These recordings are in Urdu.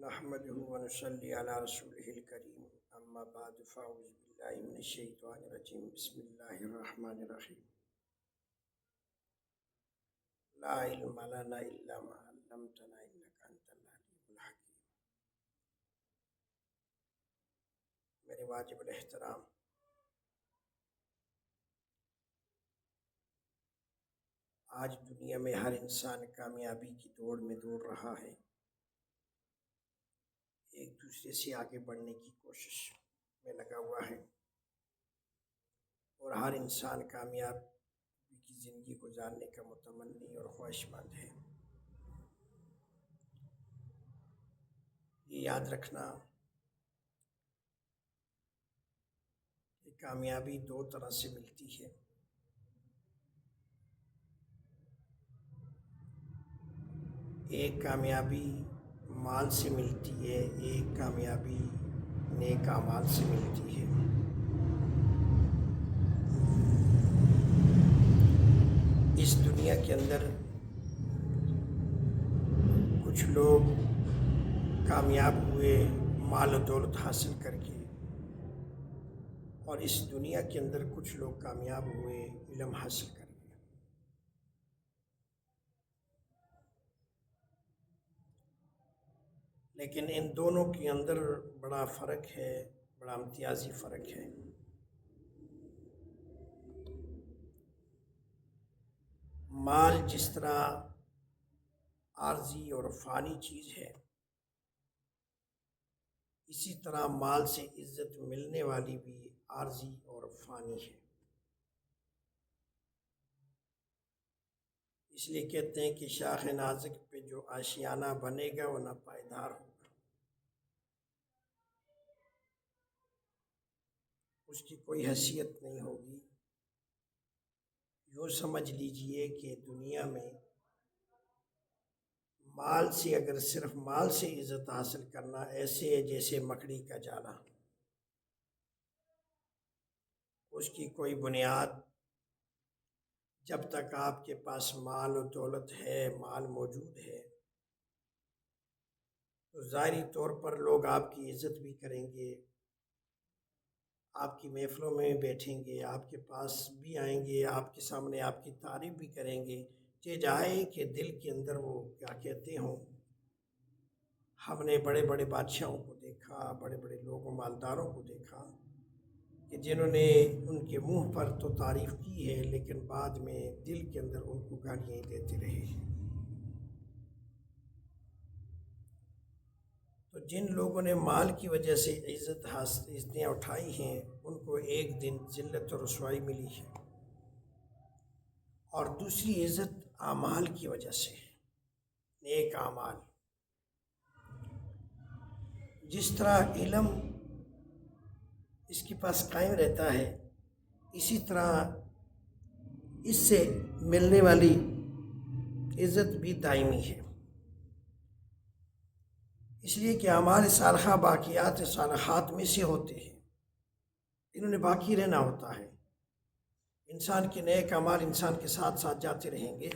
نحمده ونصلي على رسوله الكريم اما بعد فاعوذ بالله من الشيطان الرجيم بسم الله الرحمن الرحيم لا علم لنا الا ما علمتنا انك انت العليم الحكيم۔ میرے واجب الاحترام آج دنیا میں ہر انسان کامیابی کی دوڑ میں دوڑ رہا ہے، ایک دوسرے سے آگے بڑھنے کی کوشش میں لگا ہوا ہے، اور ہر انسان کامیابی کی زندگی گزارنے کا متمنی اور خواہش مند ہے۔ یہ یاد رکھنا کہ کامیابی دو طرح سے ملتی ہے، ایک کامیابی مال سے ملتی ہے، ایک کامیابی نیک اعمال سے ملتی ہے۔ اس دنیا کے اندر کچھ لوگ کامیاب ہوئے مال و دولت حاصل کر کے، اور اس دنیا کے اندر کچھ لوگ کامیاب ہوئے علم حاصل کر کے۔ لیکن ان دونوں کے اندر بڑا فرق ہے، بڑا امتیازی فرق ہے۔ مال جس طرح عارضی اور فانی چیز ہے، اسی طرح مال سے عزت ملنے والی بھی عارضی اور فانی ہے۔ اس لیے کہتے ہیں کہ شاخ نازک پہ جو آشیانہ بنے گا وہ نہ پائیدار ہوگا، اس کی کوئی حیثیت نہیں ہوگی۔ یوں سمجھ لیجئے کہ دنیا میں مال سے، اگر صرف مال سے عزت حاصل کرنا ایسے ہے جیسے مکڑی کا جالا، اس کی کوئی بنیاد جب تک آپ کے پاس مال و دولت ہے، مال موجود ہے، تو ظاہری طور پر لوگ آپ کی عزت بھی کریں گے، آپ کی محفلوں میں بیٹھیں گے، آپ کے پاس بھی آئیں گے، آپ کے سامنے آپ کی تعریف بھی کریں گے، چہ جائے کہ دل کے اندر وہ کیا کہتے ہوں۔ ہم نے بڑے بڑے بادشاہوں کو دیکھا، بڑے بڑے لوگوں مالداروں کو دیکھا کہ جنہوں نے ان کے منہ پر تو تعریف کی ہے، لیکن بعد میں دل کے اندر ان کو گالیاں دیتے رہے ہیں۔ تو جن لوگوں نے مال کی وجہ سے عزتیں اٹھائی ہیں، ان کو ایک دن ذلت اور رسوائی ملی ہے، اور دوسری عزت اعمال کی وجہ سے، نیک اعمال۔ جس طرح علم اس کے پاس قائم رہتا ہے، اسی طرح اس سے ملنے والی عزت بھی دائمی ہے، اس لیے کہ اعمال صالحہ باقیات صالحات میں سے ہوتے ہیں، انہوں نے باقی رہنا ہوتا ہے۔ انسان کے نیک اعمال انسان کے ساتھ ساتھ جاتے رہیں گے،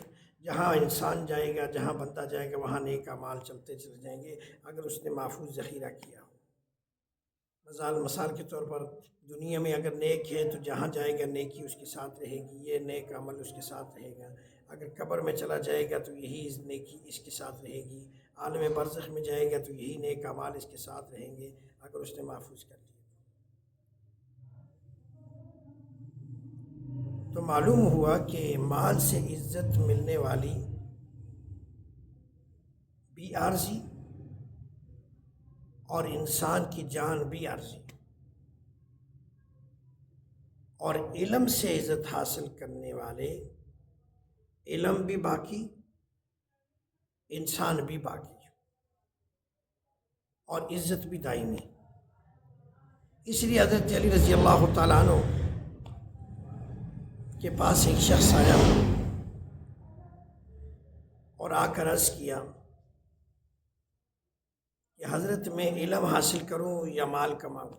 جہاں انسان جائے گا، جہاں بندہ جائے گا، وہاں نیک اعمال چلتے چلے جائیں گے، اگر اس نے محفوظ ذخیرہ کیا ہو۔ مثال کے طور پر دنیا میں اگر نیک ہے تو جہاں جائے گا نیکی اس کے ساتھ رہے گی، یہ نیک عمل اس کے ساتھ رہے گا۔ اگر قبر میں چلا جائے گا تو یہی نیکی اس کے ساتھ رہے گی، عالم برزخ میں جائے گا تو یہی نیک اعمال اس کے ساتھ رہیں گے، اگر اس نے محفوظ کر لیا۔ تو معلوم ہوا کہ مال سے عزت ملنے والی بھی عارضی، اور انسان کی جان بھی عارضی، اور علم سے عزت حاصل کرنے والے علم بھی باقی، انسان بھی باقی، اور عزت بھی دائمی۔ اس لیے حضرت علی رضی اللہ تعالیٰ عنہ کے پاس ایک شخص آیا اور آ کر عرض کیا کہ حضرت میں علم حاصل کروں یا مال کماؤں؟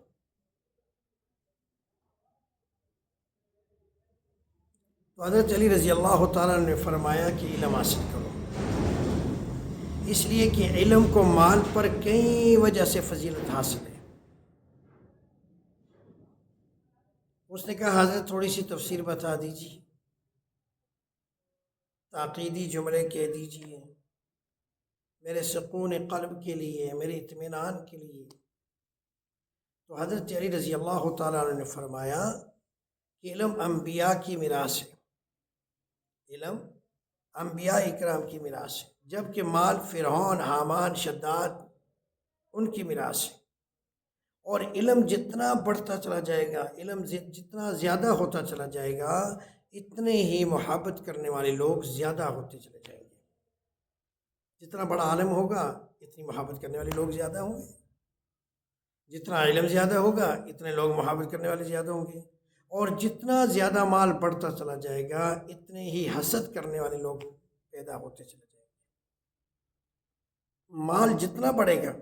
تو حضرت علی رضی اللہ تعالیٰ نے فرمایا کہ علم حاصل کرو۔ اس لیے کہ علم کو مال پر کئی وجہ سے فضیلت حاصل ہے۔ اس نے کہا حضرت تھوڑی سی تفسیر بتا دیجیے، تعقیدی جملے کہہ دیجیے میرے سکون قلب کے لیے، میرے اطمینان کے لیے۔ تو حضرت علی رضی اللہ تعالیٰ عنہ نے فرمایا کہ علم انبیاء کی میراث ہے، علم انبیاء اکرام کی میراث ہے، جبکہ مال فرعون، حامان، شداد ان کی میراث ہے۔ اور علم جتنا بڑھتا چلا جائے گا، علم جتنا زیادہ ہوتا چلا جائے گا، اتنے ہی محبت کرنے والے لوگ زیادہ ہوتے چلے جائیں گے۔ جتنا بڑا عالم ہوگا اتنی محبت کرنے والے لوگ زیادہ ہوں گے، جتنا علم زیادہ ہوگا اتنے لوگ محبت کرنے والے زیادہ ہوں گے، اور جتنا زیادہ مال بڑھتا چلا جائے گا اتنے ہی حسد کرنے والے لوگ پیدا ہوتے چلے جائیں گے۔ مال جتنا بڑھے گا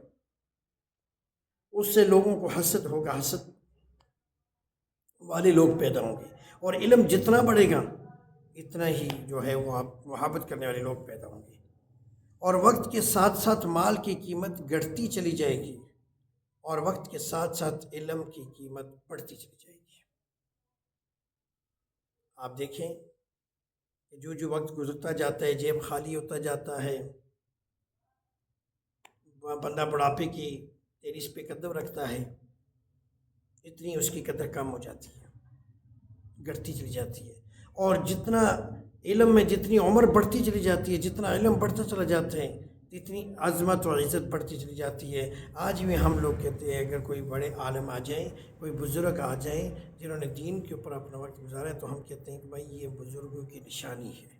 اس سے لوگوں کو حسد ہوگا، حسد والے لوگ پیدا ہوں گے، اور علم جتنا بڑھے گا اتنا ہی جو ہے وہ محبت کرنے والے لوگ پیدا ہوں گے، اور وقت کے ساتھ ساتھ مال کی قیمت گھٹتی چلی جائے گی، اور وقت کے ساتھ ساتھ علم کی قیمت بڑھتی چلی جائے گی۔ آپ دیکھیں کہ جو وقت گزرتا جاتا ہے جیب خالی ہوتا جاتا ہے، بندہ بڑھاپے کی تیریس پہ قدم رکھتا ہے، اتنی اس کی قدر کم ہو جاتی ہے، گھٹتی چلی جاتی ہے۔ اور جتنا علم میں جتنی عمر بڑھتی چلی جاتی ہے، جتنا علم بڑھتا چلا جاتا ہے، اتنی عظمت و عزت بڑھتی چلی جاتی ہے۔ آج بھی ہم لوگ کہتے ہیں اگر کوئی بڑے عالم آ جائیں، کوئی بزرگ آ جائیں جنہوں نے دین کے اوپر اپنا وقت گزارا ہے، تو ہم کہتے ہیں کہ بھائی یہ بزرگوں کی نشانی ہے،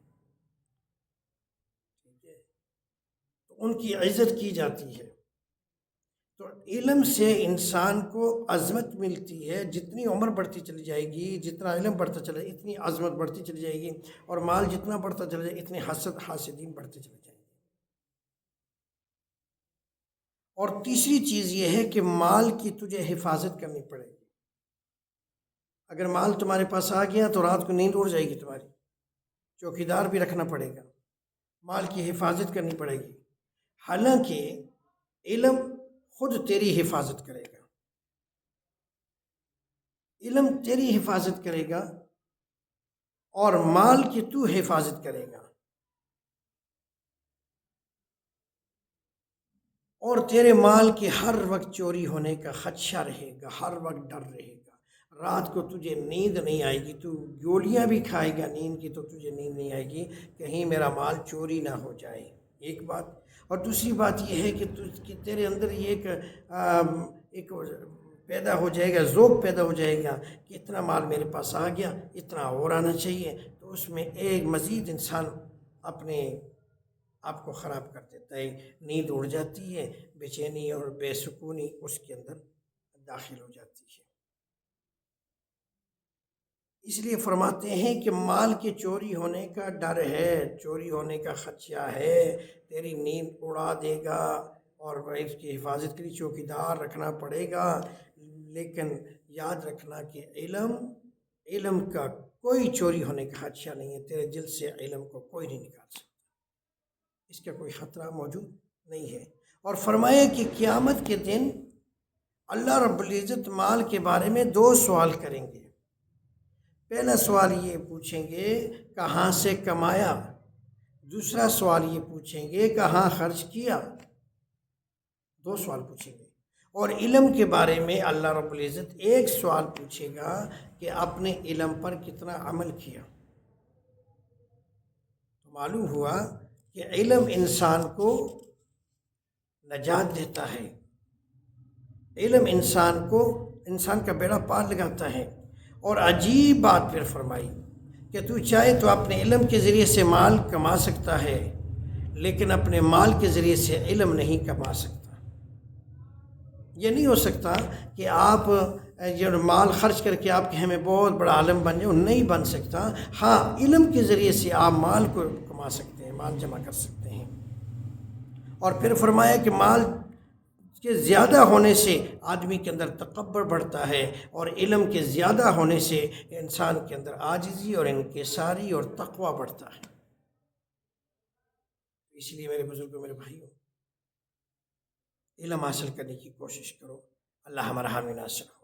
ٹھیک ہے، تو ان کی عزت کی جاتی ہے۔ تو علم سے انسان کو عظمت ملتی ہے، جتنی عمر بڑھتی چلی جائے گی، جتنا علم بڑھتا چلے اتنی عظمت بڑھتی چلی جائے گی، اور مال جتنا بڑھتا چلا جائے اتنے حاسدین بڑھتے چلے جائیں گے۔ اور تیسری چیز یہ ہے کہ مال کی تجھے حفاظت کرنی پڑے گی۔ اگر مال تمہارے پاس آ گیا تو رات کو نیند اڑ جائے گی تمہاری، چوکیدار بھی رکھنا پڑے گا، مال کی حفاظت کرنی پڑے گی۔ حالانکہ علم خود تیری حفاظت کرے گا، علم تیری حفاظت کرے گا، اور مال کی تو حفاظت کرے گا، اور تیرے مال کے ہر وقت چوری ہونے کا خدشہ رہے گا، ہر وقت ڈر رہے گا۔ رات کو تجھے نیند نہیں آئے گی، تو گولیاں بھی کھائے گا نیند کی تو تجھے نیند نہیں آئے گی، کہیں میرا مال چوری نہ ہو جائے، ایک بات۔ اور دوسری بات یہ ہے کہ تیرے اندر یہ ایک پیدا ہو جائے گا، ذوق پیدا ہو جائے گا کہ اتنا مال میرے پاس آ گیا، اتنا اور آنا چاہیے، تو اس میں ایک مزید انسان اپنے آپ کو خراب کر دیتا ہے، نیند اڑ جاتی ہے، بے چینی اور بے سکونی اس کے اندر داخل ہو جاتی ہے۔ اس لیے فرماتے ہیں کہ مال کے چوری ہونے کا ڈر ہے، چوری ہونے کا خدشہ ہے، تیری نیند اڑا دے گا، اور اس کی حفاظت کے لیے چوکیدار رکھنا پڑے گا۔ لیکن یاد رکھنا کہ علم کا کوئی چوری ہونے کا خدشہ نہیں ہے، تیرے دل سے علم کو کوئی نہیں نکال سکتا، اس کا کوئی خطرہ موجود نہیں ہے۔ اور فرمایا کہ قیامت کے دن اللہ رب العزت مال کے بارے میں 2 سوال کریں گے۔ پہلا سوال یہ پوچھیں گے کہاں سے کمایا، دوسرا سوال یہ پوچھیں گے کہاں خرچ کیا، 2 سوال پوچھیں گے۔ اور علم کے بارے میں اللہ رب العزت ایک سوال پوچھے گا کہ اپنے علم پر کتنا عمل کیا۔ تو معلوم ہوا کہ علم انسان کو نجات دیتا ہے، علم انسان کا بیڑا پار لگاتا ہے۔ اور عجیب بات پھر فرمائی کہ تو چاہے تو اپنے علم کے ذریعے سے مال کما سکتا ہے، لیکن اپنے مال کے ذریعے سے علم نہیں کما سکتا۔ یہ نہیں ہو سکتا کہ آپ جو مال خرچ کر کے آپ کہیں میں بہت بڑا عالم بن جاؤں، نہیں بن سکتا۔ ہاں، علم کے ذریعے سے آپ مال کو کما سکتے ہیں، مال جمع کر سکتے ہیں۔ اور پھر فرمایا کہ مال کے زیادہ ہونے سے آدمی کے اندر تکبر بڑھتا ہے، اور علم کے زیادہ ہونے سے انسان کے اندر عاجزی اور انکساری اور تقوی بڑھتا ہے۔ اس لیے میرے بزرگوں، میرے بھائیوں، علم حاصل کرنے کی کوشش کرو۔ اللہ ہمارا حامی ناصر ہو۔